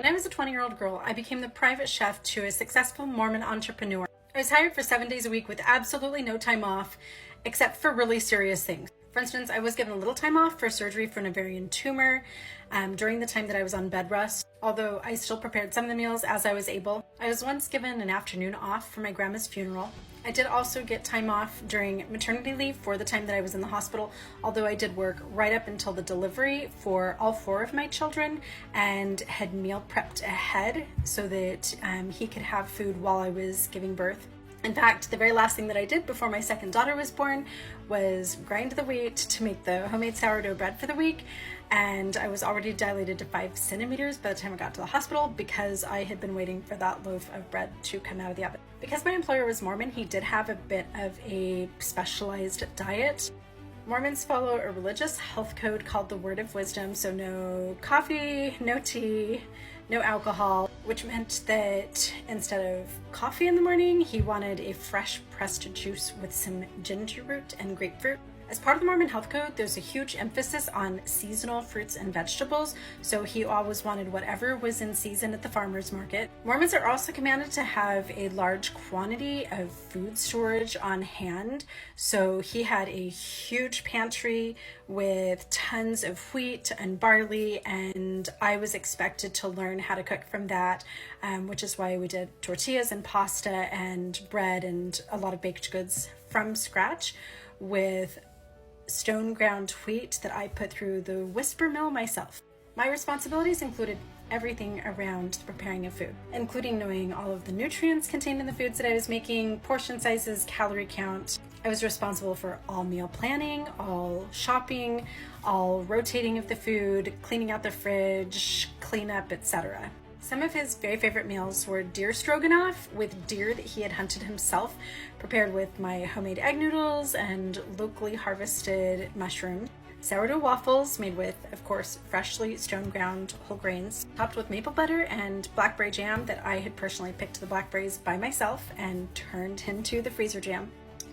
When I was a 20-year-old girl, I became the private chef to a successful Mormon entrepreneur. I was hired for 7 days a week with absolutely no time off, except for really serious things. For instance, I was given a little time off for surgery for an ovarian tumor during the time that I was on bed rest, although I still prepared some of the meals as I was able. I was once given an afternoon off for my grandma's funeral. I did also get time off during maternity leave for the time that I was in the hospital, although I did work right up until the delivery for all 4 of my children and had meal prepped ahead so that he could have food while I was giving birth. In fact, the very last thing that I did before my second daughter was born was grind the wheat to make the homemade sourdough bread for the week, and I was already dilated to 5 centimeters by the time I got to the hospital because I had been waiting for that loaf of bread to come out of the oven. Because my employer was Mormon, he did have a bit of a specialized diet. Mormons follow a religious health code called the Word of Wisdom, so no coffee, no tea, no alcohol, which meant that instead of coffee in the morning, he wanted a fresh pressed juice with some ginger root and grapefruit. As part of the Mormon health code, there's a huge emphasis on seasonal fruits and vegetables, so he always wanted whatever was in season at the farmer's market. Mormons are also commanded to have a large quantity of food storage on hand, so he had a huge pantry with tons of wheat and barley, and I was expected to learn how to cook from that, which is why we did tortillas and pasta and bread and a lot of baked goods from scratch with stone ground wheat that I put through the whisper mill myself. My responsibilities included everything around the preparing of food, including knowing all of the nutrients contained in the foods that I was making, portion sizes, calorie count. I was responsible for all meal planning, all shopping, all rotating of the food, cleaning out the fridge, cleanup, etc. Some of his very favorite meals were deer stroganoff with deer that he had hunted himself, prepared with my homemade egg noodles and locally harvested mushrooms. Sourdough waffles made with, of course, freshly stone ground whole grains, topped with maple butter and blackberry jam that I had personally picked the blackberries by myself and turned into the freezer jam,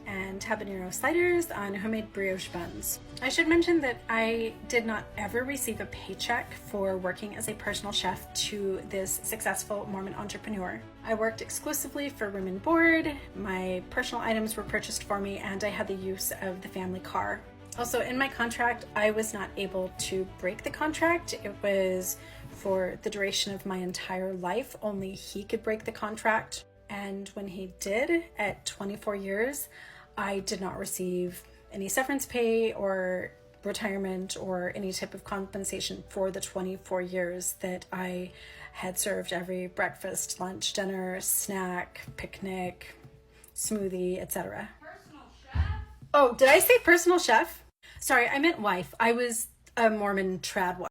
and habanero sliders on homemade brioche buns. I should mention that I did not ever receive a paycheck for working as a personal chef to this successful Mormon entrepreneur. I worked exclusively for room and board, my personal items were purchased for me, and I had the use of the family car. Also, in my contract, I was not able to break the contract. It was for the duration of my entire life. Only he could break the contract. And when he did, at 24 years, I did not receive any severance pay or retirement or any type of compensation for the 24 years that I had served every breakfast, lunch, dinner, snack, picnic, smoothie, etc. Personal chef? Oh, did I say personal chef? Sorry, I meant wife. I was a Mormon trad wife.